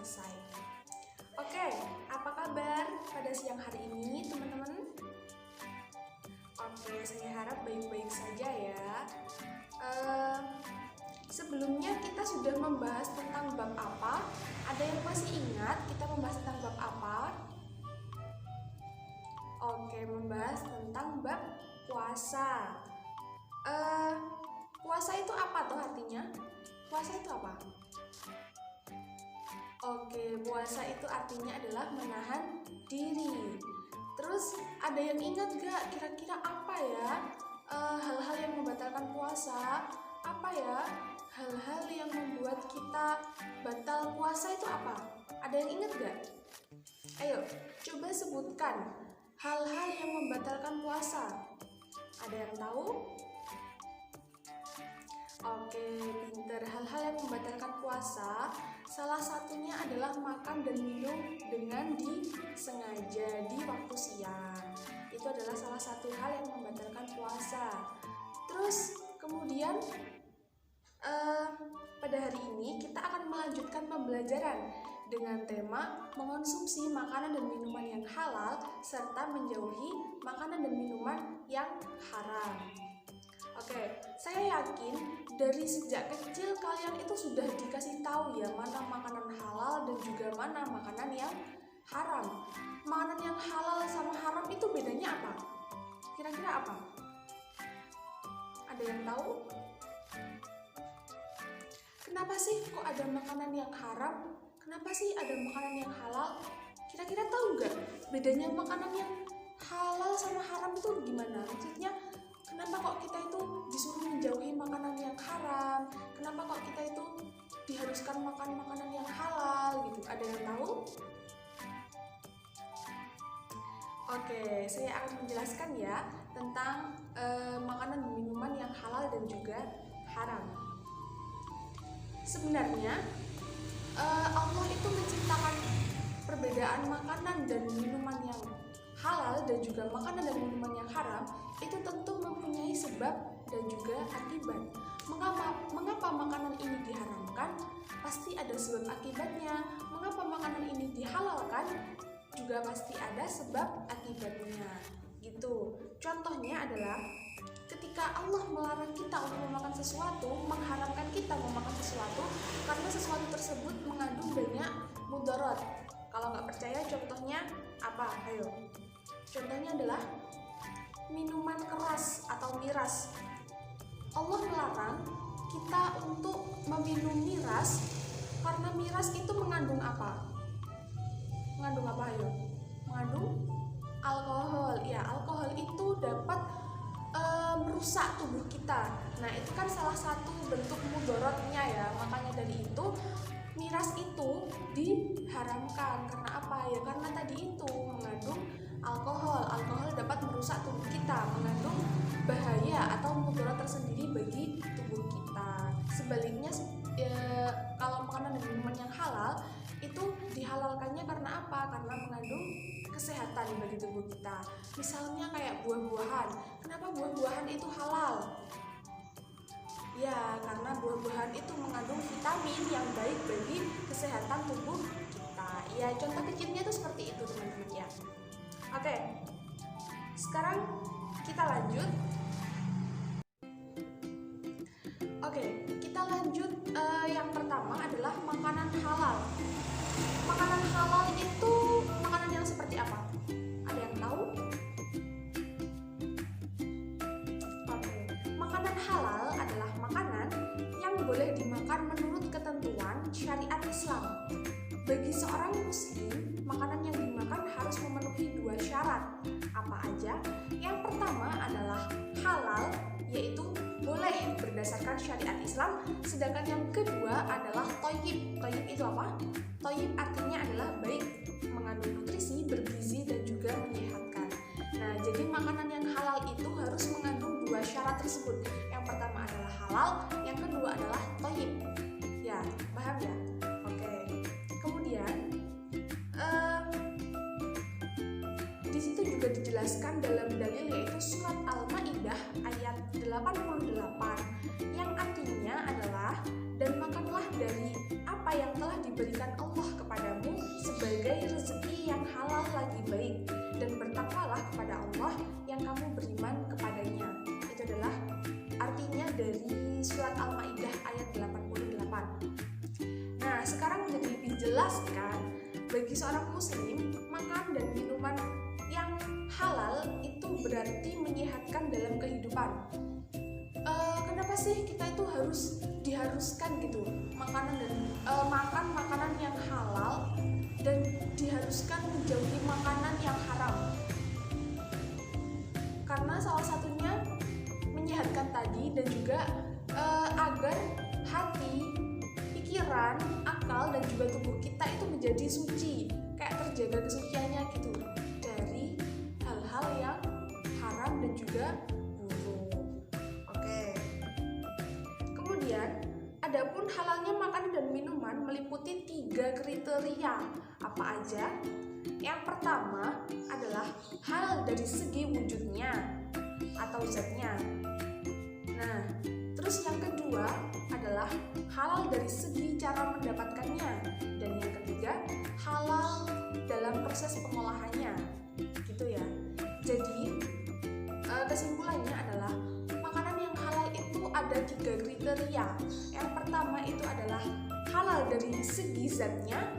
selesai. Oke, apa kabar pada siang hari ini teman-teman? Oke, saya harap baik-baik saja ya. Sebelumnya kita sudah membahas tentang bab apa? Ada yang masih ingat kita membahas tentang bab apa? Oke, membahas tentang bab puasa. Puasa itu apa tuh artinya? Puasa itu apa? Oke, puasa itu artinya adalah menahan diri. Terus ada yang ingat gak kira-kira apa ya hal-hal yang membatalkan puasa? Apa ya hal-hal yang membuat kita batal puasa itu apa? Ada yang ingat gak? Ayo, coba sebutkan hal-hal yang membatalkan puasa. Ada yang tahu? Oke, pinter. Hal-hal yang membatalkan puasa, salah satunya adalah makan dan minum dengan disengaja di waktu siang. Itu adalah salah satu hal yang membatalkan puasa. Terus kemudian pada hari ini kita akan melanjutkan pembelajaran dengan tema mengonsumsi makanan dan minuman yang halal serta menjauhi makanan dan minuman yang haram. Oke, saya yakin dari sejak kecil kalian itu sudah dikasih tahu ya mana makanan halal dan juga mana makanan yang haram. Makanan yang halal sama haram itu bedanya apa? Kira-kira apa? Ada yang tahu? Kenapa sih kok ada makanan yang haram? Kenapa sih ada makanan yang halal? Kira-kira tahu nggak bedanya makanan yang halal sama haram itu gimana? Maksudnya kenapa kok kita itu disuruh menjauhi makanan yang haram? Kenapa kok kita itu diharuskan makan makanan yang halal gitu? Ada yang tahu? Oke, saya akan menjelaskan ya tentang makanan dan minuman yang halal dan juga haram. Sebenarnya Allah itu menciptakan perbedaan makanan dan minuman yang halal dan juga makanan dan minuman yang haram itu tentu mempunyai sebab dan juga akibat. Mengapa makanan ini diharamkan? Pasti ada sebab akibatnya. Mengapa makanan ini dihalalkan? Juga pasti ada sebab akibatnya. Gitu. Contohnya adalah ketika Allah melarang kita untuk memakan sesuatu, mengharamkan kita memakan sesuatu karena sesuatu tersebut mengandung banyak mudarat. Kalau nggak percaya, contohnya apa? Ayo. Contohnya adalah minuman keras atau miras. Allah melarang kita untuk meminum miras karena miras itu mengandung apa? Mengandung apa? Ayo. Mengandung alkohol. Ya, alkohol itu dapat merusak tubuh kita. Nah, itu kan salah satu bentuk mudaratnya ya. Makanya dari itu miras itu diharamkan. Karena apa? Ya karena tadi itu mengandung alkohol. Alkohol dapat merusak tubuh kita, mengandung bahaya atau mudarat tersendiri bagi tubuh kita. Sebaliknya kalau makanan dan minuman yang halal itu dihalalkannya karena apa? Karena mengandung kesehatan bagi tubuh kita. Misalnya kayak buah-buahan. Kenapa buah-buahan itu halal? Ya, karena buah-buahan itu mengandung vitamin yang baik bagi kesehatan tubuh kita. Ya, contoh kecilnya itu seperti itu, teman-teman ya. Oke, sekarang kita lanjut. Oke, kita lanjut. Yang pertama adalah makanan halal. Makanan halal itu makanan yang seperti apa? Ada yang tahu? Oke, makanan halal adalah makanan yang boleh dimakan menurut ketentuan syariat Islam. Bagi seorang muslim, makanan yang dimakan harus memenuhi 2 syarat. Apa aja? Yang pertama adalah halal, yaitu boleh berdasarkan syariat Islam. Sedangkan yang kedua adalah thayyib. Thayyib itu apa? Thayyib artinya adalah baik, mengandung nutrisi, bergizi, dan juga menyehatkan. Nah, jadi makanan yang halal itu harus mengandung 2 syarat tersebut. Yang pertama adalah halal, yang kedua adalah thayyib. Ya, paham ya? Oke. Kemudian di situ juga dijelaskan dalam dalil yaitu surat Al-Maidah ayat 88 yang artinya adalah dan makanlah dari apa yang telah diberikan Allah kepada menjelaskan bagi seorang muslim makan dan minuman yang halal itu berarti menyehatkan dalam kehidupan. Kenapa sih kita itu diharuskan gitu makan makanan yang halal dan diharuskan menjauhi makanan yang haram? Karena salah satunya menyehatkan tadi, dan juga agar hati, pikiran, akal, dan juga tubuh kita itu menjadi suci, kayak terjaga kesuciannya gitu dari hal-hal yang haram dan juga buruk. Oke. Kemudian, adapun halalnya makanan dan minuman meliputi 3 kriteria. Apa aja? Yang pertama adalah halal dari segi wujudnya atau zatnya. Nah, terus yang kedua adalah halal dari segi cara mendapatkannya, dan yang ketiga halal dalam proses pengolahannya, gitu ya. Jadi kesimpulannya adalah makanan yang halal itu ada 3 kriteria. Yang pertama itu adalah halal dari segi zatnya.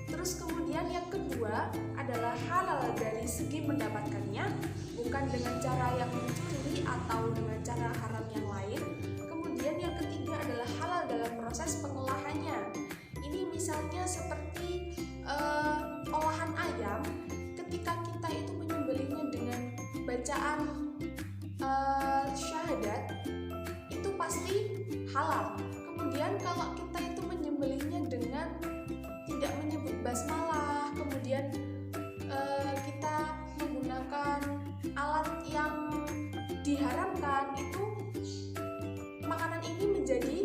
Terus kemudian yang kedua adalah halal dari segi mendapatkannya, bukan dengan cara yang mencuri atau dengan cara haram yang lain. Kemudian yang ketiga adalah halal dalam proses pengolahannya. Ini misalnya seperti olahan ayam, ketika kita itu menyembelihnya dengan bacaan syahadat, itu pasti halal. Kemudian kalau kita itu menyembelihnya dengan tidak menyebut basmalah, kemudian kita menggunakan alat yang diharamkan, itu makanan ini menjadi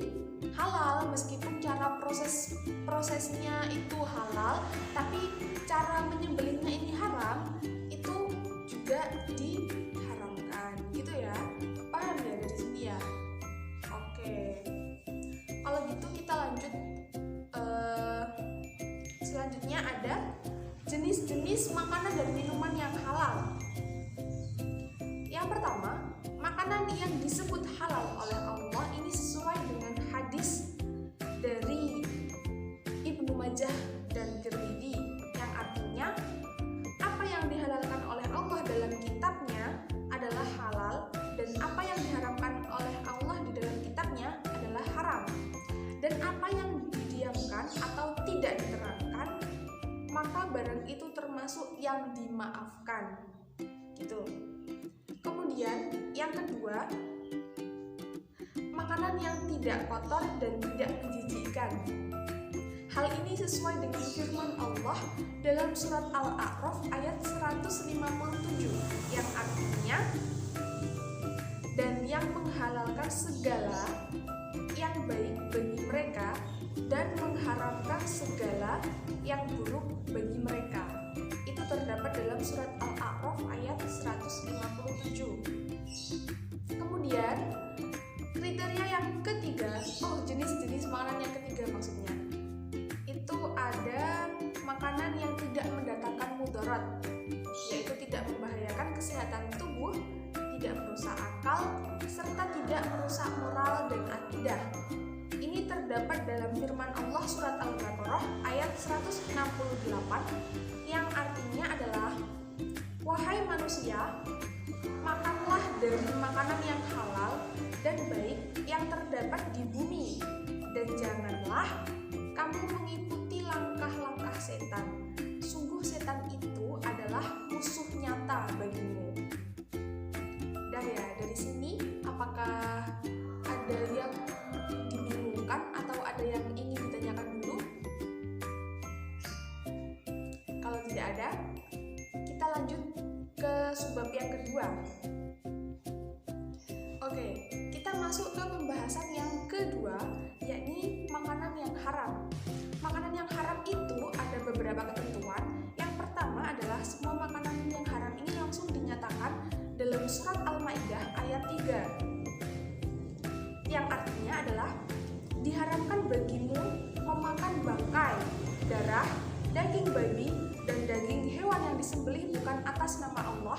halal meskipun cara prosesnya itu halal, tapi cara menyembelihnya ini haram, itu juga diharamkan, gitu ya. Paham ya dari sini ya? Oke, kalau gitu kita lanjut. Selanjutnya ada jenis-jenis makanan dan minuman yang halal. Yang pertama, makanan yang disebut halal oleh Allah ini sesuai dengan hadis dari Ibnu Majah dan Tirmidzi, yang artinya apa yang dihalalkan oleh Allah dalam kitabnya adalah halal, dan apa yang diharamkan oleh Allah di dalam kitabnya adalah haram. Dan apa yang didiamkan atau tidak diterangkan, maka barang itu termasuk yang dimaafkan, gitu. Kemudian yang kedua, makanan yang tidak kotor dan tidak menjijikkan. Hal ini sesuai dengan firman Allah dalam surat Al-A'raf ayat 157, yang artinya, dan yang menghalalkan segala yang baik bagi mereka dan mengharamkan segala yang buruk bagi mereka. Itu terdapat dalam surat Al-A'raf ayat 157. Kemudian kriteria yang ketiga, jenis-jenis makanan yang ketiga maksudnya, itu ada makanan yang tidak mendatangkan mudarat, yaitu tidak membahayakan kesehatan tubuh, tidak merusak akal, serta tidak merusak moral dan akidah. Ini terdapat dalam firman Allah surat Al-Baqarah ayat 168, yang artinya adalah, wahai manusia, makanlah dari makanan yang halal dan baik yang terdapat di bumi, dan janganlah kamu mengikuti langkah-langkah setan. Sungguh setan itu adalah musuh nyata bagimu. Dah ya, dari sini apakah ada yang dibingungkan atau ada yang ingin ditanyakan dulu? Kalau tidak ada, kita lanjut ke subbab yang kedua. Oke, kita masuk ke pembahasan yang kedua, yakni makanan yang haram. Makanan yang haram itu ada beberapa ketentuan. Yang pertama adalah semua makanan yang haram ini langsung dinyatakan dalam surat Al-Maidah ayat 3, yang artinya adalah, diharamkan bagimu memakan bangkai, darah, daging babi, dan daging hewan yang disembelih bukan atas nama Allah,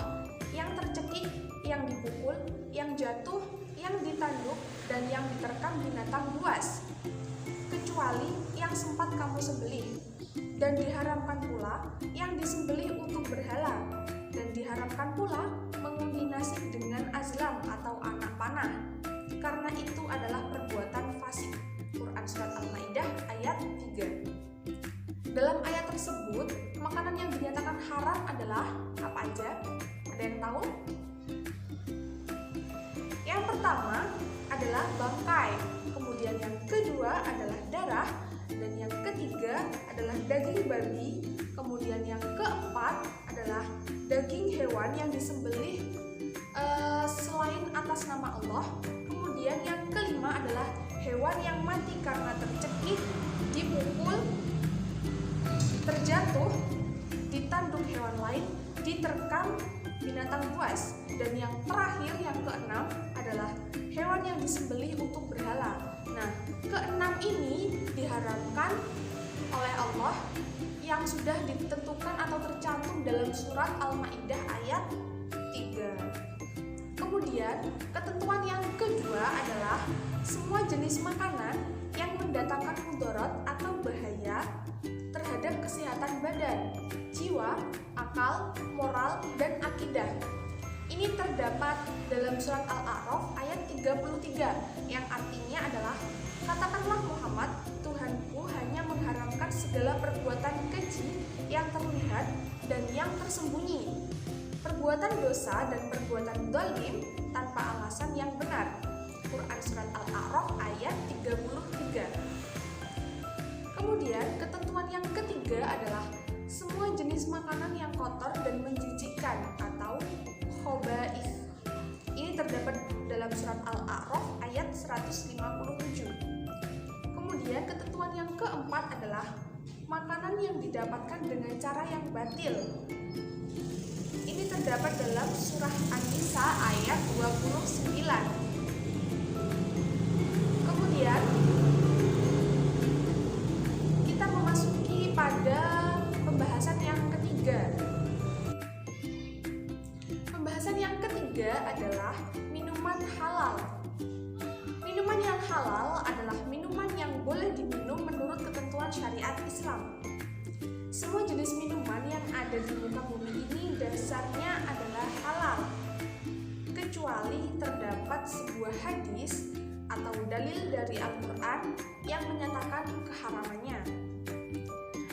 yang tercekik, yang dipukul, yang jatuh, yang ditanduk, dan yang diterkam binatang buas, kecuali yang sempat kamu sembelih, dan diharamkan pula yang disembelih untuk berhala, dan diharamkan pula mengundi dengan azlam atau anak panah, karena itu adalah perbuatan fasik. Quran Surat Al-Maidah ayat 3. Dalam ayat tersebut, makanan yang dinyatakan haram adalah apa aja? Ada yang tahu? Yang pertama adalah bangkai, kemudian yang kedua adalah darah, dan yang ketiga adalah daging babi, kemudian yang keempat adalah daging hewan yang disembelih selain atas nama Allah, kemudian yang kelima adalah hewan yang mati karena tercekik, dipukul, terjatuh, ditanduk hewan lain, diterkam binatang buas, dan yang terakhir yang keenam adalah hewan yang disembelih untuk berhala. Nah, keenam ini diharamkan oleh Allah yang sudah ditentukan atau tercantum dalam surat Al-Maidah ayat 3. Kemudian, ketentuan yang kedua adalah semua jenis makanan yang mendatangkan mudarat atau bahaya terhadap kesehatan badan, jiwa, akal, moral, dan akidah. Ini terdapat dalam surat Al-A'raf ayat 33 yang artinya adalah, katakanlah Muhammad, Tuhanku hanya mengharamkan segala perbuatan keji yang terlihat dan yang tersembunyi, perbuatan dosa dan perbuatan zalim tanpa alasan yang benar. Quran Surat Al-A'raf ayat 33. Kemudian ketentuan yang ketiga adalah semua jenis makanan yang kotor dan menjijikkan atau khaba'ith. Ini terdapat dalam surat Al-A'raf ayat 157. Kemudian ketentuan yang keempat adalah makanan yang didapatkan dengan cara yang batil. Ini terdapat dalam surah An-Nisa ayat 29. Kemudian kita memasuki pada pembahasan yang ketiga. Pembahasan yang ketiga adalah minuman halal. Minuman yang halal adalah minuman yang boleh diminum menurut ketentuan syariat Islam. Semua jenis minuman yang ada di muka bumi ini dasarnya adalah halal, kecuali terdapat sebuah hadis atau dalil dari Al-Quran yang menyatakan keharamannya.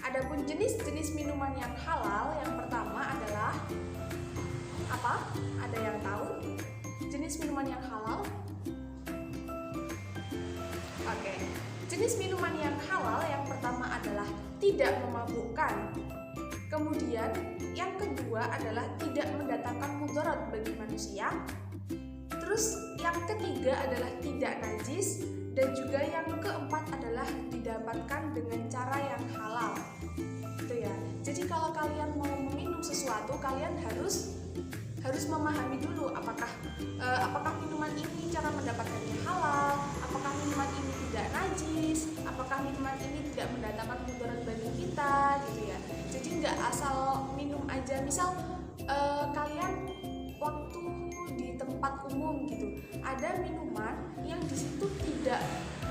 Adapun jenis-jenis minuman yang halal, yang pertama adalah apa? Ada yang tahu jenis minuman yang halal? Oke. Jenis minuman yang halal yang pertama adalah tidak memabukkan. Kemudian yang kedua adalah tidak mendatangkan mudarat bagi manusia. Terus yang ketiga adalah tidak najis, dan juga yang keempat adalah didapatkan dengan cara yang halal. Itu ya. Jadi kalau kalian mau meminum sesuatu, kalian harus memahami dulu apakah minuman ini cara mendapatkannya halal, apakah minuman ini tidak najis, apakah minuman ini tidak mendatangkan mudarat bagi kita, gitu ya. Jadi nggak asal minum aja. Misal kalian waktu di tempat umum gitu, ada minuman yang di situ tidak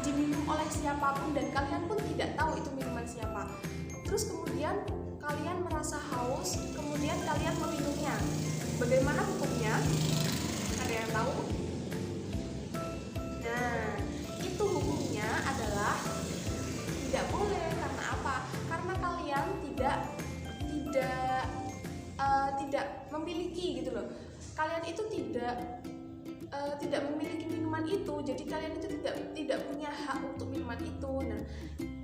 diminum oleh siapapun dan kalian pun tidak tahu itu minuman siapa. Terus kemudian kalian merasa haus, kemudian kalian meminumnya. Bagaimana hukumnya? Ada yang tahu? Nah, itu hukumnya adalah tidak boleh. Karena apa? Karena kalian tidak memiliki gitu loh. Kalian itu tidak memiliki minuman itu, jadi kalian itu tidak punya hak untuk minuman itu. Nah,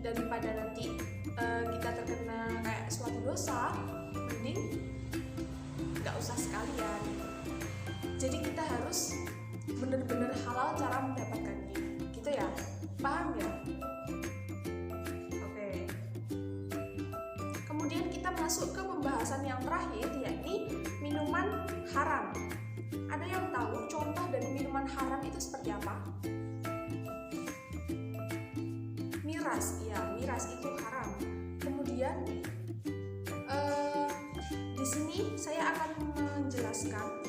daripada nanti kita terkena kayak suatu dosa, mending nggak usah sekalian. Jadi kita harus benar-benar halal cara mendapatkannya, gitu ya. Paham ya? Oke. Kemudian kita masuk ke pembahasan yang terakhir, yakni minuman haram. Ada yang tahu contoh dari minuman haram itu seperti apa? Miras, ya, miras itu haram. Kemudian di sini saya akan menjelaskan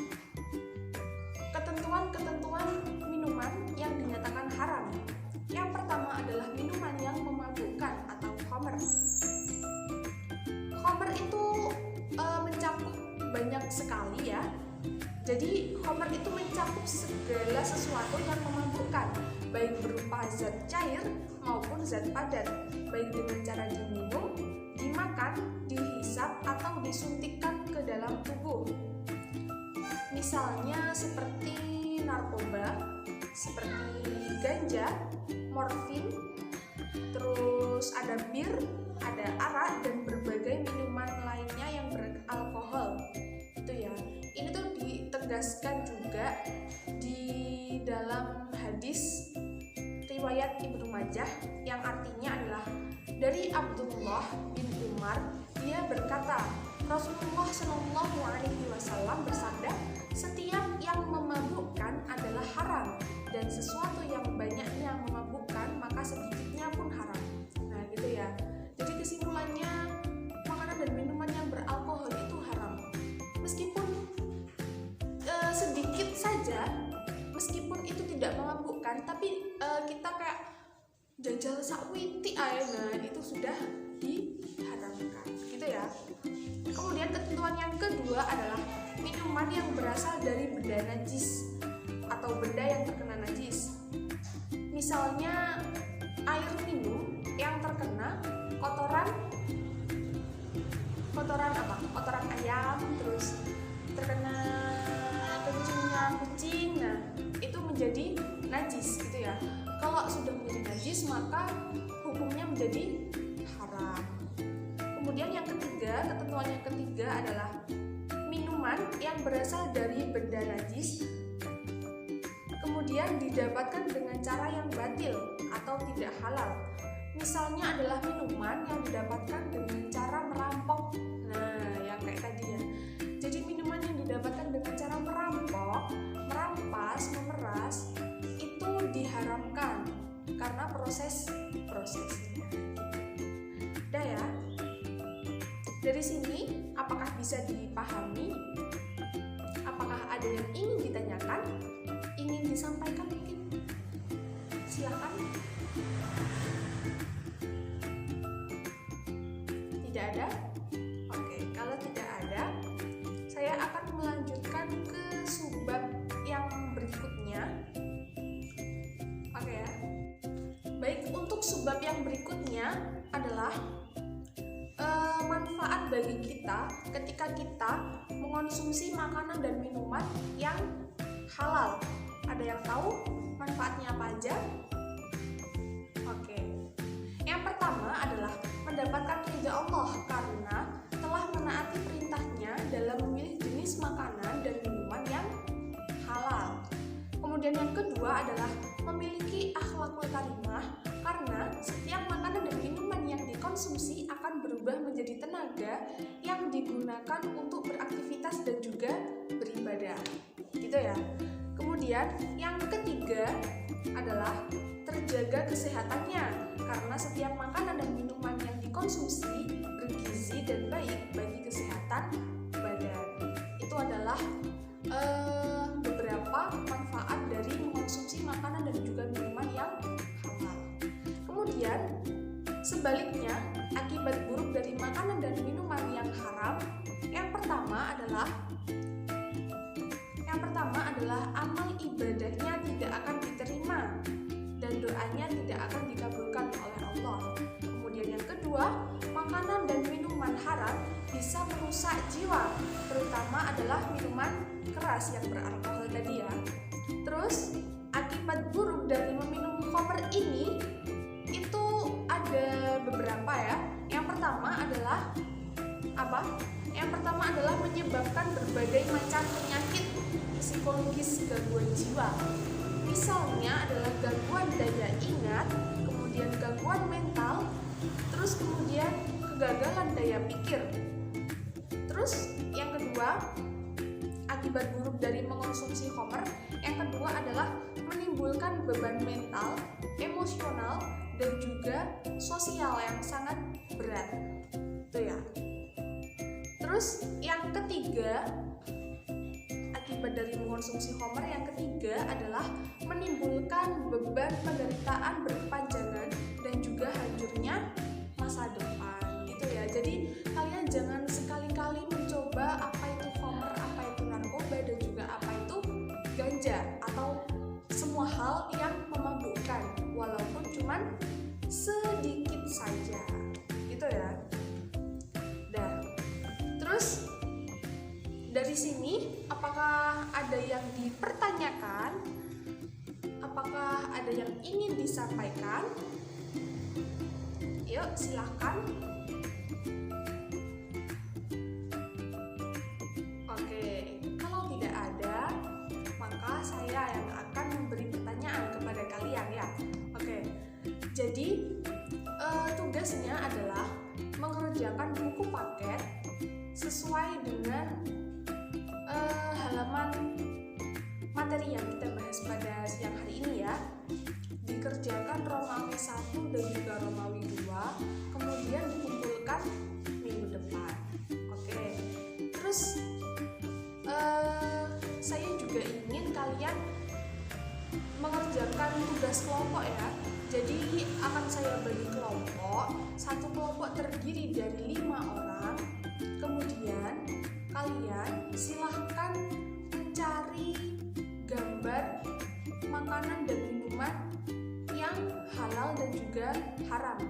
ketentuan minuman yang dinyatakan haram. Yang pertama adalah minuman yang memabukkan atau banyak sekali ya. Jadi khamr itu mencakup segala sesuatu yang memabukkan, baik berupa zat cair maupun zat padat, baik dengan cara diminum, dimakan, dihisap, atau disuntikkan ke dalam tubuh. Misalnya seperti narkoba, seperti ganja, morfin, terus ada bir, ada arak, dan berbagai minuman lainnya yang beralkohol. Itu ya. Ini tuh ditegaskan juga di dalam hadis riwayat Ibnu Majah yang artinya adalah dari Abdullah bin Umar, dia berkata, Rasulullah Shallallahu Alaihi Wasallam bersabda, setiap yang memabukkan adalah haram, dan sesuatu yang banyaknya memabukkan maka sedikitnya pun haram. Nah gitu ya. Jadi kesimpulannya, makanan dan minuman yang beralkohol itu haram. Meskipun sedikit saja, meskipun itu tidak memabukkan, tapi kita kayak jajal sakwiti nah itu sudah diharamkan gitu ya. Kemudian ketentuan yang kedua adalah minuman yang berasal dari benda najis atau benda yang terkena najis. Misalnya air minum yang terkena kotoran apa? Kotoran ayam, terus terkena kencingnya kucing. Nah, itu menjadi najis gitu ya. Kalau sudah menjadi najis maka hukumnya menjadi haram. Kemudian yang ketiga, ketentuan yang ketiga adalah minuman yang berasal dari benda najis kemudian didapatkan dengan cara yang batil atau tidak halal. Misalnya adalah minuman yang didapatkan dengan cara merampok. Nah, yang kayak tadi ya. Jadi minuman yang didapatkan dengan cara merampok, merampas, memeras itu diharamkan karena prosesnya. Udah ya. Dari sini apakah bisa dipahami? Apakah ada yang ingin ditanyakan? Ingin disampaikan mungkin? Silakan. Tidak ada? Oke, kalau tidak ada, saya akan melanjutkan ke subbab yang berikutnya. Oke ya. Baik, untuk subbab yang berikutnya adalah manfaat bagi kita ketika kita mengonsumsi makanan dan minuman yang halal. Ada yang tahu manfaatnya apa aja? Oke. Yang pertama adalah mendapatkan ridha Allah karena telah menaati perintahnya dalam memilih jenis makanan dan minuman yang halal. Kemudian yang kedua adalah memiliki akhlakul karimah karena setiap makanan dan minuman yang dikonsumsi akan berubah menjadi tenaga yang digunakan untuk beraktivitas dan juga beribadah. Gitu ya. Kemudian yang ketiga adalah terjaga kesehatannya karena setiap makanan dan minuman yang dikonsumsi bergizi dan baik bagi kesehatan badan. Itu adalah beberapa manfaat dari mengonsumsi makanan dan juga minuman yang halal. Kemudian sebaliknya, akibat buruk dari makanan dan minuman yang haram, yang pertama adalah amal ibadahnya tidak akan diterima dan doanya tidak akan dikabulkan oleh Allah. Kemudian yang kedua, makanan dan minuman haram bisa merusak jiwa, terutama adalah minuman keras yang beralkohol tadi ya. Terus akibat buruk dari meminum khamr ini itu ada beberapa ya. Yang pertama adalah apa? Yang pertama adalah menyebabkan berbagai macam penyakit psikologis gangguan jiwa. Misalnya adalah gangguan daya ingat, kemudian gangguan mental, terus kemudian kegagalan daya pikir. Terus yang kedua, akibat buruk dari mengonsumsi khamr, yang kedua adalah menimbulkan beban mental, emosional, dan juga sosial yang sangat berat. Itu ya. Terus yang ketiga, akibat dari mengonsumsi khamr yang ketiga adalah menimbulkan beban penderitaan berkepanjangan dan juga hancurnya masa depan gitu ya. Jadi kalian jangan sekali-kali mencoba apa itu khamr, semua hal yang memabukkan, walaupun cuman sedikit saja, gitu ya. Dah. Terus dari sini apakah ada yang dipertanyakan? Apakah ada yang ingin disampaikan? Yuk, silakan. Oke, kalau tidak ada, maka saya yang akan memberi pertanyaan kepada kalian ya. Oke, jadi tugasnya adalah mengerjakan buku paket sesuai dengan halaman materi yang kita bahas pada siang hari ini ya. Dikerjakan Romawi 1 dan juga Romawi 2, kemudian dikumpulkan minggu depan. Oke. Terus saya juga ingin kalian mengerjakan tugas kelompok ya. Jadi akan saya bagi kelompok. Satu kelompok terdiri dari 5 orang. Kemudian kalian silahkan mencari gambar makanan dan minuman yang halal dan juga haram.